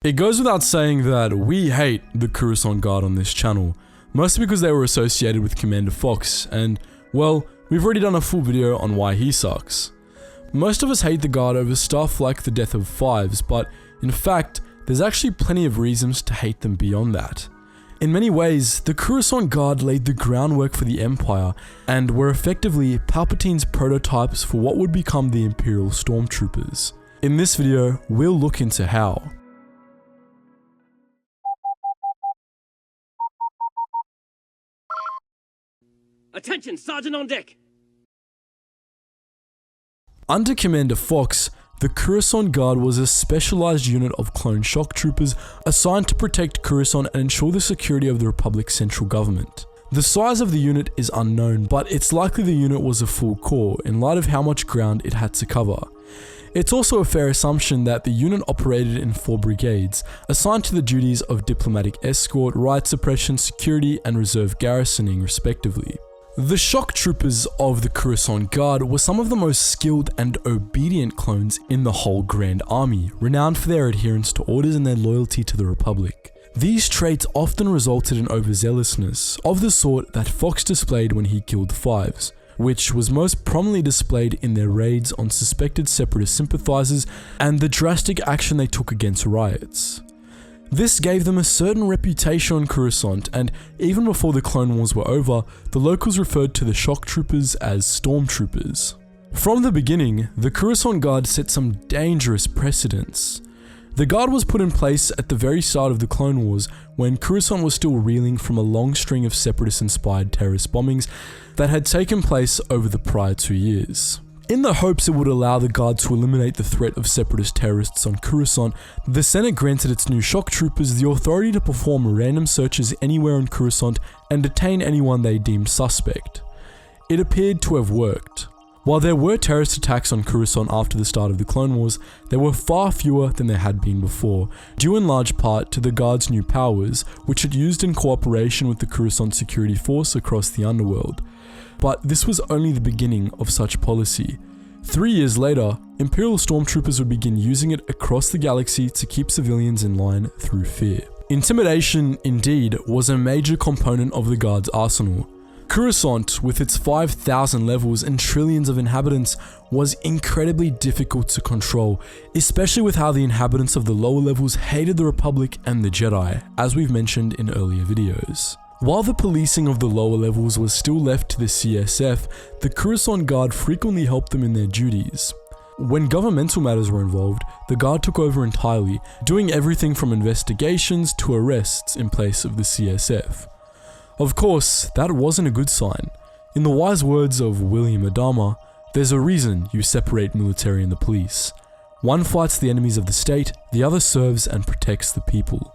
It goes without saying that we hate the Coruscant Guard on this channel, mostly because they were associated with Commander Fox, and, well, we've already done a full video on why he sucks. Most of us hate the Guard over stuff like the death of Fives, but in fact, there's actually plenty of reasons to hate them beyond that. In many ways, the Coruscant Guard laid the groundwork for the Empire, and were effectively Palpatine's prototypes for what would become the Imperial Stormtroopers. In this video, we'll look into how. Attention, Sergeant on deck! Under Commander Fox, the Coruscant Guard was a specialized unit of clone shock troopers assigned to protect Coruscant and ensure the security of the Republic's central government. The size of the unit is unknown, but it's likely the unit was a full corps in light of how much ground it had to cover. It's also a fair assumption that the unit operated in 4 brigades, assigned to the duties of diplomatic escort, riot suppression, security, and reserve garrisoning respectively. The shock troopers of the Coruscant Guard were some of the most skilled and obedient clones in the whole Grand Army, renowned for their adherence to orders and their loyalty to the Republic. These traits often resulted in overzealousness, of the sort that Fox displayed when he killed Fives, which was most prominently displayed in their raids on suspected separatist sympathizers and the drastic action they took against riots. This gave them a certain reputation on Coruscant, and even before the Clone Wars were over, the locals referred to the shock troopers as stormtroopers. From the beginning, the Coruscant Guard set some dangerous precedents. The Guard was put in place at the very start of the Clone Wars, when Coruscant was still reeling from a long string of separatist-inspired terrorist bombings that had taken place over the prior 2 years. In the hopes it would allow the Guard to eliminate the threat of separatist terrorists on Coruscant, the Senate granted its new shock troopers the authority to perform random searches anywhere on Coruscant and detain anyone they deemed suspect. It appeared to have worked. While there were terrorist attacks on Coruscant after the start of the Clone Wars, there were far fewer than there had been before, due in large part to the Guard's new powers, which it used in cooperation with the Coruscant security force across the underworld. But this was only the beginning of such policy. 3 years later, Imperial Stormtroopers would begin using it across the galaxy to keep civilians in line through fear. Intimidation, indeed, was a major component of the Guard's arsenal. Coruscant, with its 5,000 levels and trillions of inhabitants, was incredibly difficult to control, especially with how the inhabitants of the lower levels hated the Republic and the Jedi, as we've mentioned in earlier videos. While the policing of the lower levels was still left to the CSF, the Coruscant Guard frequently helped them in their duties. When governmental matters were involved, the Guard took over entirely, doing everything from investigations to arrests in place of the CSF. Of course, that wasn't a good sign. In the wise words of William Adama, there's a reason you separate military and the police. One fights the enemies of the state, the other serves and protects the people.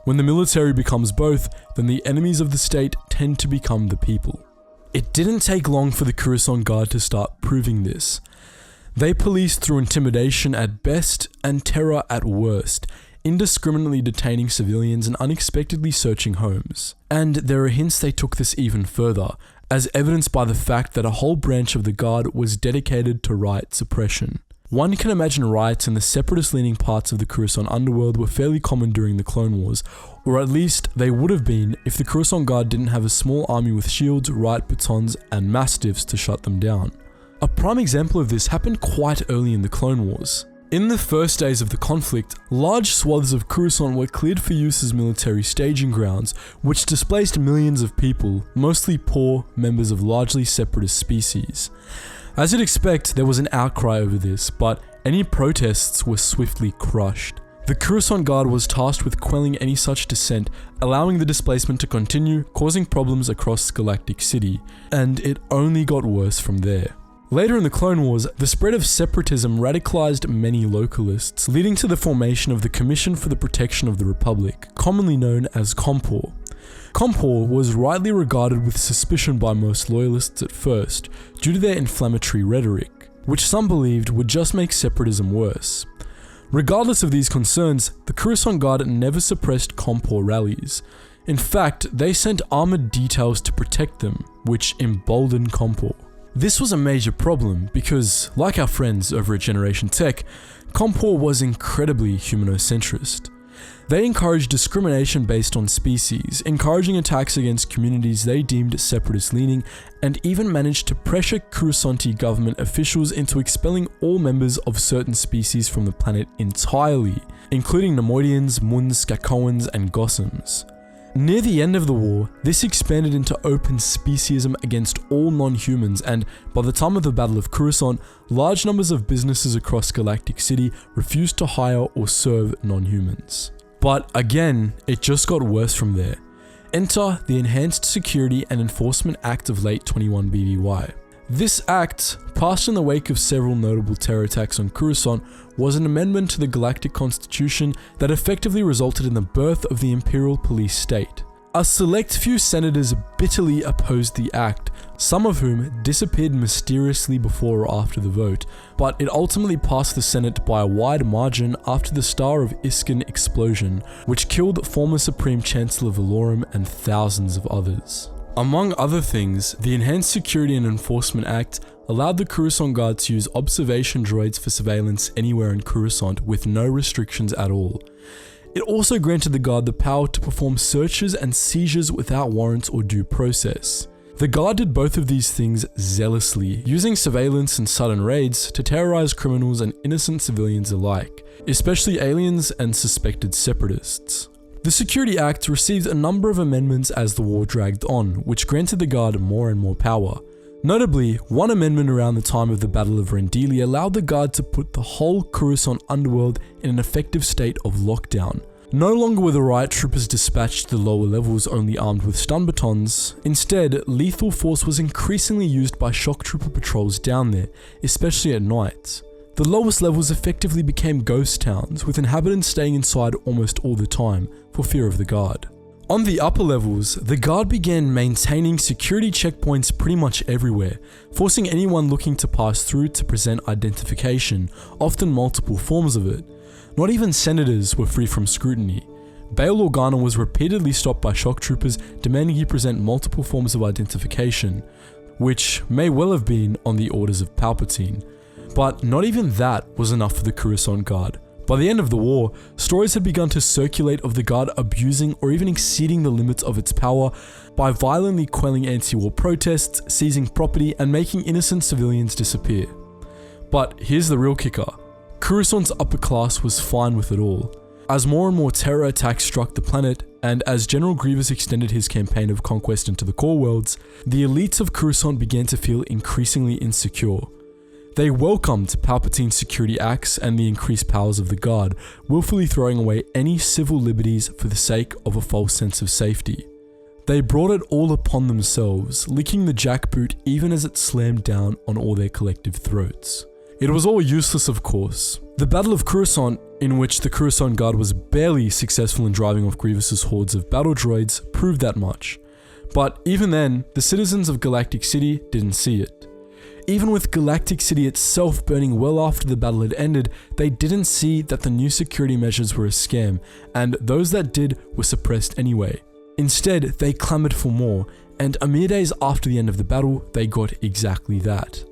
When the military becomes both, then the enemies of the state tend to become the people. It didn't take long for the Coruscant Guard to start proving this. They policed through intimidation at best and terror at worst, indiscriminately detaining civilians and unexpectedly searching homes. And there are hints they took this even further, as evidenced by the fact that a whole branch of the Guard was dedicated to riot suppression. One can imagine riots in the separatist-leaning parts of the Coruscant underworld were fairly common during the Clone Wars, or at least they would have been if the Coruscant Guard didn't have a small army with shields, riot batons, and mastiffs to shut them down. A prime example of this happened quite early in the Clone Wars. In the first days of the conflict, large swaths of Coruscant were cleared for use as military staging grounds, which displaced millions of people, mostly poor members of largely separatist species. As you'd expect, there was an outcry over this, but any protests were swiftly crushed. The Coruscant Guard was tasked with quelling any such dissent, allowing the displacement to continue, causing problems across Galactic City, and it only got worse from there. Later in the Clone Wars, the spread of separatism radicalized many localists, leading to the formation of the Commission for the Protection of the Republic, commonly known as COMPOR. COMPOR was rightly regarded with suspicion by most loyalists at first, due to their inflammatory rhetoric, which some believed would just make separatism worse. Regardless of these concerns, the Coruscant Guard never suppressed COMPOR rallies. In fact, they sent armored details to protect them, which emboldened COMPOR. This was a major problem because, like our friends over at Generation Tech, COMPOR was incredibly humanocentrist. They encouraged discrimination based on species, encouraging attacks against communities they deemed separatist-leaning, and even managed to pressure Coruscanti government officials into expelling all members of certain species from the planet entirely, including Nemoidians, Muns, Skakoans, and Gossams. Near the end of the war, this expanded into open speciesism against all non-humans, and by the time of the Battle of Coruscant, large numbers of businesses across Galactic City refused to hire or serve non-humans. But again, it just got worse from there. Enter the Enhanced Security and Enforcement Act of late 21 BBY. This act, passed in the wake of several notable terror attacks on Coruscant, was an amendment to the Galactic Constitution that effectively resulted in the birth of the Imperial Police State. A select few senators bitterly opposed the act, some of whom disappeared mysteriously before or after the vote, but it ultimately passed the Senate by a wide margin after the Star of Isken explosion, which killed former Supreme Chancellor Valorum and thousands of others. Among other things, the Enhanced Security and Enforcement Act allowed the Coruscant Guard to use observation droids for surveillance anywhere in Coruscant with no restrictions at all. It also granted the Guard the power to perform searches and seizures without warrants or due process. The Guard did both of these things zealously, using surveillance and sudden raids to terrorize criminals and innocent civilians alike, especially aliens and suspected separatists. The Security Act received a number of amendments as the war dragged on, which granted the Guard more and more power. Notably, one amendment around the time of the Battle of Rendili allowed the Guard to put the whole Coruscant underworld in an effective state of lockdown. No longer were the riot troopers dispatched to the lower levels only armed with stun batons. Instead, lethal force was increasingly used by shock trooper patrols down there, especially at night. The lowest levels effectively became ghost towns, with inhabitants staying inside almost all the time, for fear of the Guard. On the upper levels, the Guard began maintaining security checkpoints pretty much everywhere, forcing anyone looking to pass through to present identification, often multiple forms of it. Not even senators were free from scrutiny. Bail Organa was repeatedly stopped by shock troopers demanding he present multiple forms of identification, which may well have been on the orders of Palpatine. But not even that was enough for the Coruscant Guard. By the end of the war, stories had begun to circulate of the Guard abusing or even exceeding the limits of its power by violently quelling anti-war protests, seizing property, and making innocent civilians disappear. But here's the real kicker. Coruscant's upper class was fine with it all. As more and more terror attacks struck the planet, and as General Grievous extended his campaign of conquest into the core worlds, the elites of Coruscant began to feel increasingly insecure. They welcomed Palpatine's security acts and the increased powers of the Guard, willfully throwing away any civil liberties for the sake of a false sense of safety. They brought it all upon themselves, licking the jackboot even as it slammed down on all their collective throats. It was all useless, of course. The Battle of Coruscant, in which the Coruscant Guard was barely successful in driving off Grievous's hordes of battle droids, proved that much. But even then, the citizens of Galactic City didn't see it. Even with Galactic City itself burning well after the battle had ended, they didn't see that the new security measures were a scam, and those that did were suppressed anyway. Instead, they clamored for more, and a mere days after the end of the battle, they got exactly that.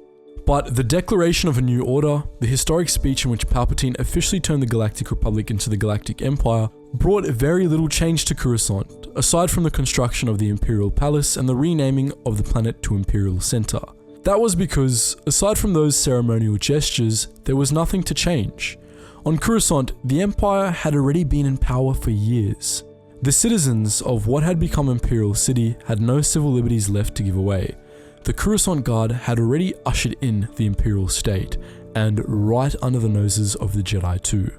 But the declaration of a new order, the historic speech in which Palpatine officially turned the Galactic Republic into the Galactic Empire, brought very little change to Coruscant, aside from the construction of the Imperial Palace and the renaming of the planet to Imperial Center. That was because, aside from those ceremonial gestures, there was nothing to change. On Coruscant, the Empire had already been in power for years. The citizens of what had become Imperial City had no civil liberties left to give away. The Coruscant Guard had already ushered in the Imperial State, and right under the noses of the Jedi too.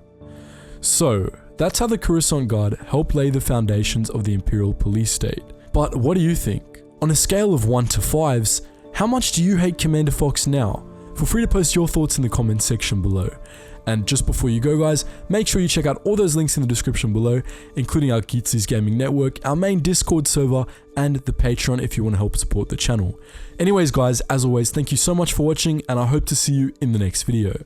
So, that's how the Coruscant Guard helped lay the foundations of the Imperial Police State. But what do you think? On a scale of 1 to 5s, how much do you hate Commander Fox now? Feel free to post your thoughts in the comments section below. And just before you go guys, make sure you check out all those links in the description below, including our Geetsly's Gaming Network, our main Discord server, and the Patreon if you want to help support the channel. Anyways guys, as always, thank you so much for watching, and I hope to see you in the next video.